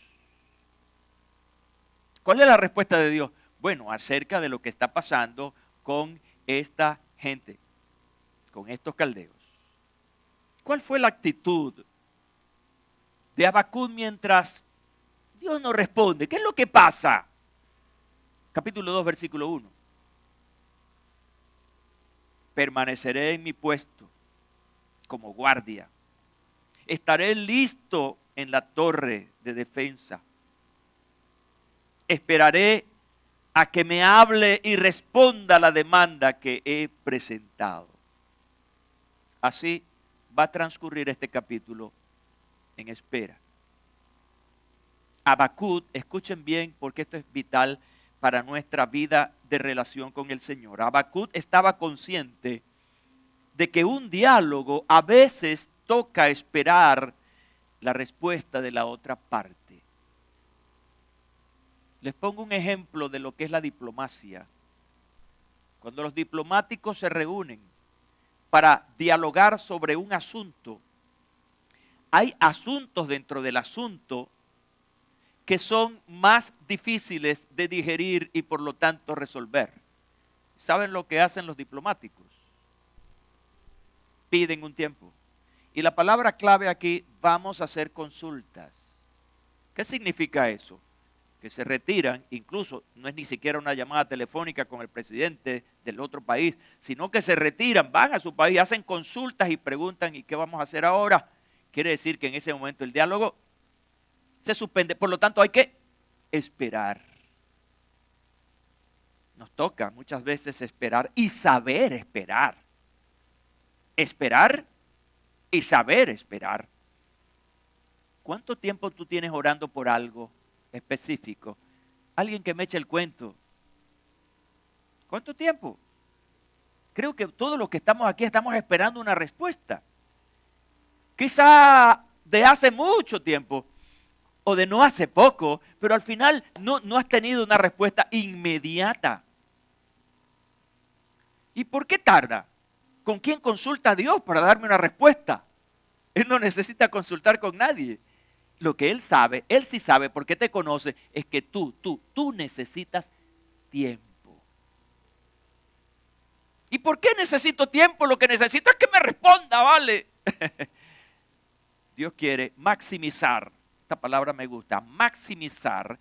¿Cuál es la respuesta de Dios? Bueno, acerca de lo que está pasando con esta gente, con estos caldeos. ¿Cuál fue la actitud de Habacuc mientras Dios no responde? ¿Qué es lo que pasa? Capítulo 2, versículo 1. Permaneceré en mi puesto como guardia. Estaré listo en la torre de defensa. Esperaré a que me hable y responda la demanda que he presentado. Así va a transcurrir este capítulo en espera. Habacuc, escuchen bien porque esto es vital para nuestra vida de relación con el Señor. Habacuc estaba consciente de que un diálogo a veces toca esperar la respuesta de la otra parte. Les pongo un ejemplo de lo que es la diplomacia. Cuando los diplomáticos se reúnen para dialogar sobre un asunto, hay asuntos dentro del asunto que son más difíciles de digerir y por lo tanto resolver. ¿Saben lo que hacen los diplomáticos? Piden un tiempo. Y la palabra clave aquí, vamos a hacer consultas. ¿Qué significa eso? Que se retiran, incluso no es ni siquiera una llamada telefónica con el presidente del otro país, sino que se retiran, van a su país, hacen consultas y preguntan, ¿y qué vamos a hacer ahora? Quiere decir que en ese momento el diálogo se suspende, por lo tanto hay que esperar. Nos toca muchas veces esperar y saber esperar. Esperar y saber esperar. ¿Cuánto tiempo tú tienes orando por algo específico? Alguien que me eche el cuento. ¿Cuánto tiempo? Creo que todos los que estamos aquí estamos esperando una respuesta. quizá de hace mucho tiempo o de no hace poco, pero al final no has tenido una respuesta inmediata. ¿Y por qué tarda? ¿Con quién consulta a Dios para darme una respuesta? Él no necesita consultar con nadie. Lo que Él sabe, Él sí sabe porque te conoce, es que tú necesitas tiempo. ¿Y por qué necesito tiempo? Lo que necesito es que me responda, ¿vale? Dios quiere maximizar, esta palabra me gusta, maximizar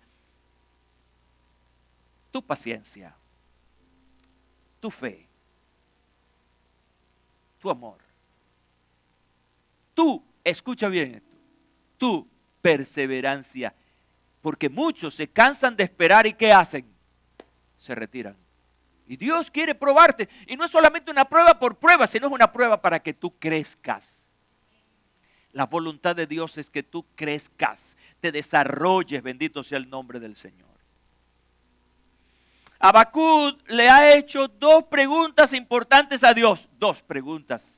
tu paciencia, tu fe, tu amor. Escucha bien esto, tu perseverancia. Porque muchos se cansan de esperar y ¿qué hacen? Se retiran. Y Dios quiere probarte. Y no es solamente una prueba por prueba, sino es una prueba para que tú crezcas. La voluntad de Dios es que tú crezcas, te desarrolles, bendito sea el nombre del Señor. Habacuc le ha hecho 2 preguntas importantes a Dios. 2 preguntas.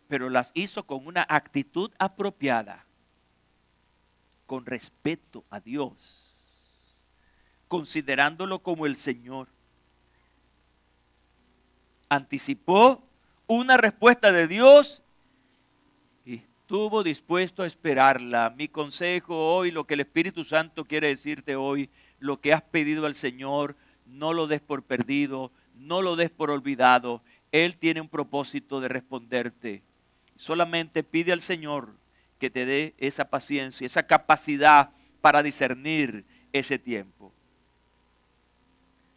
Pero las hizo con una actitud apropiada, con respeto a Dios, considerándolo como el Señor. Anticipó una respuesta de Dios y estuvo dispuesto a esperarla. Mi consejo hoy, lo que el Espíritu Santo quiere decirte hoy, lo que has pedido al Señor, no lo des por perdido, no lo des por olvidado. Él tiene un propósito de responderte. Solamente pide al Señor que te dé esa paciencia, esa capacidad para discernir ese tiempo.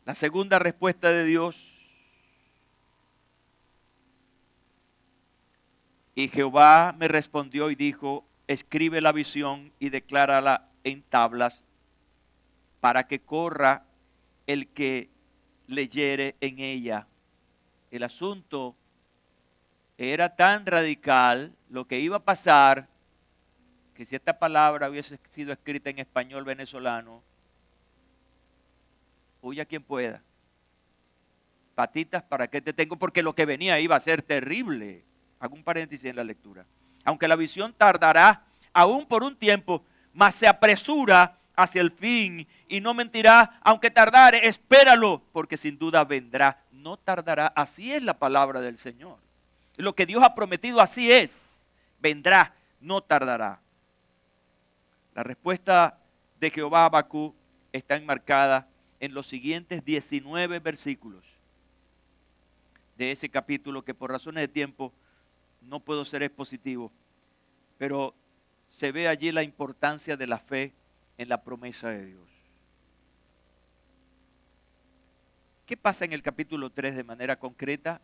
La segunda respuesta de Dios: y Jehová me respondió y dijo, escribe la visión y declárala en tablas para que corra el que leyere en ella. El asunto era tan radical lo que iba a pasar, que si esta palabra hubiese sido escrita en español venezolano, huya quien pueda. Patitas, ¿para qué te tengo? Porque lo que venía iba a ser terrible. Hago un paréntesis en la lectura. Aunque la visión tardará aún por un tiempo, mas se apresura hacia el fin y no mentirá, aunque tardare, espéralo, porque sin duda vendrá. No tardará. Así es la palabra del Señor. Lo que Dios ha prometido, así es. Vendrá, no tardará. La respuesta de Jehová a Habacuc está enmarcada en los siguientes 19 versículos de ese capítulo, que por razones de tiempo no puedo ser expositivo, pero se ve allí la importancia de la fe en la promesa de Dios. ¿Qué pasa en el capítulo 3 de manera concreta?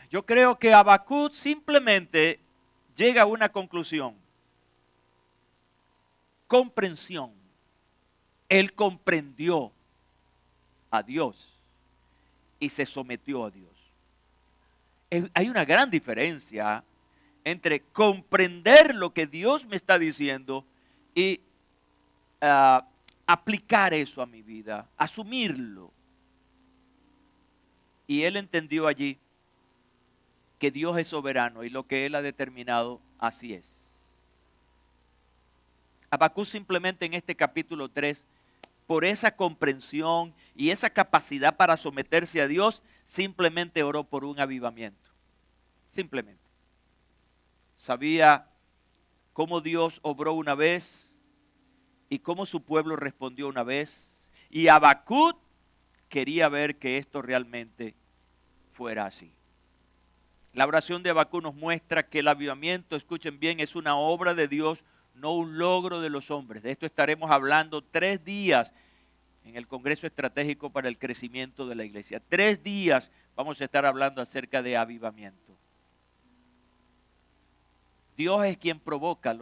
Yo creo que Habacuc simplemente llega a una conclusión. Comprensión. Él comprendió a Dios y se sometió a Dios. Hay una gran diferencia entre comprender lo que Dios me está diciendo y aplicar eso a mi vida, asumirlo. Y él entendió allí que Dios es soberano y lo que Él ha determinado, así es. Habacuc simplemente en este capítulo 3, por esa comprensión y esa capacidad para someterse a Dios, simplemente oró por un avivamiento. Simplemente. Sabía cómo Dios obró una vez y cómo su pueblo respondió una vez. Y Habacuc quería ver que esto realmente fuera así. La oración de Habacuc nos muestra que el avivamiento, escuchen bien, es una obra de Dios, no un logro de los hombres. De esto estaremos hablando 3 días en el Congreso Estratégico para el Crecimiento de la Iglesia. 3 días vamos a estar hablando acerca de avivamiento. Dios es quien provoca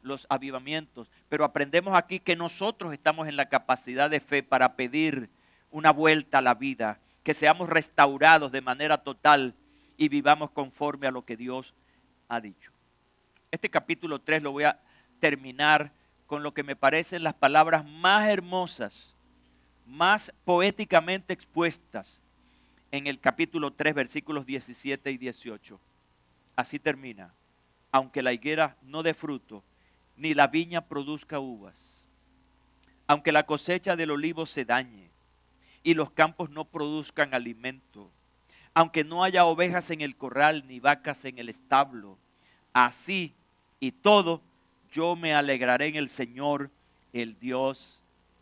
los avivamientos, pero aprendemos aquí que nosotros estamos en la capacidad de fe para pedir una vuelta a la vida, que seamos restaurados de manera total y vivamos conforme a lo que Dios ha dicho. Este capítulo 3 lo voy a terminar con lo que me parecen las palabras más hermosas, más poéticamente expuestas en el capítulo 3, versículos 17 y 18. Así termina. Aunque la higuera no dé fruto, ni la viña produzca uvas, aunque la cosecha del olivo se dañe y los campos no produzcan alimento, aunque no haya ovejas en el corral ni vacas en el establo, así y todo, yo me alegraré en el Señor, el Dios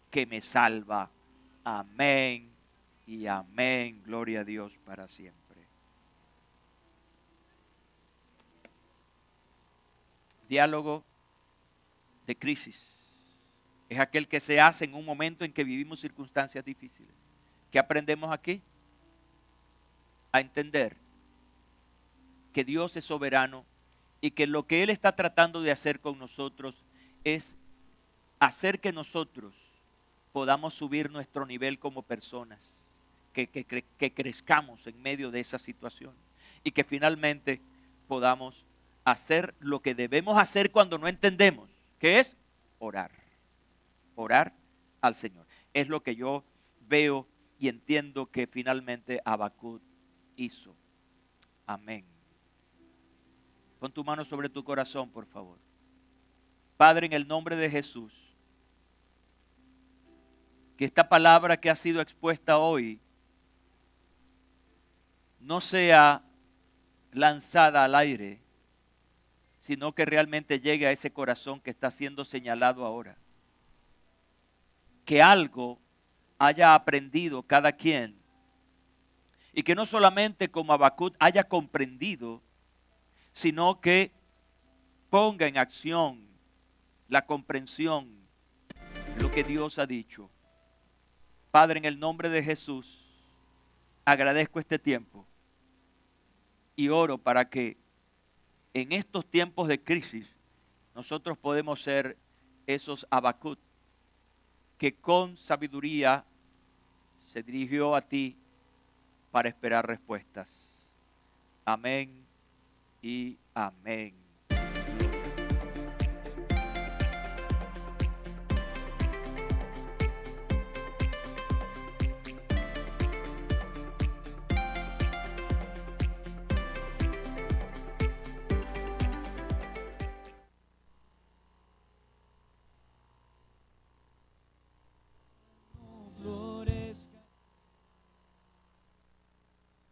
que me salva. Amén y amén. Gloria a Dios para siempre. Diálogo de crisis es aquel que se hace en un momento en que vivimos circunstancias difíciles. ¿Qué aprendemos aquí? A entender que Dios es soberano y que lo que Él está tratando de hacer con nosotros es hacer que nosotros podamos subir nuestro nivel como personas, que crezcamos en medio de esa situación y que finalmente podamos hacer lo que debemos hacer cuando no entendemos, que es orar. Orar al Señor. Es lo que yo veo y entiendo que finalmente Habacuc hizo. Amén. Pon tu mano sobre tu corazón, por favor. Padre, en el nombre de Jesús, que esta palabra que ha sido expuesta hoy no sea lanzada al aire, sino que realmente llegue a ese corazón que está siendo señalado ahora. Que algo haya aprendido cada quien y que no solamente como Habacuc haya comprendido, sino que ponga en acción la comprensión de lo que Dios ha dicho. Padre, en el nombre de Jesús, agradezco este tiempo y oro para que en estos tiempos de crisis nosotros podemos ser esos Habacuc que con sabiduría se dirigió a ti para esperar respuestas. Amén y amén.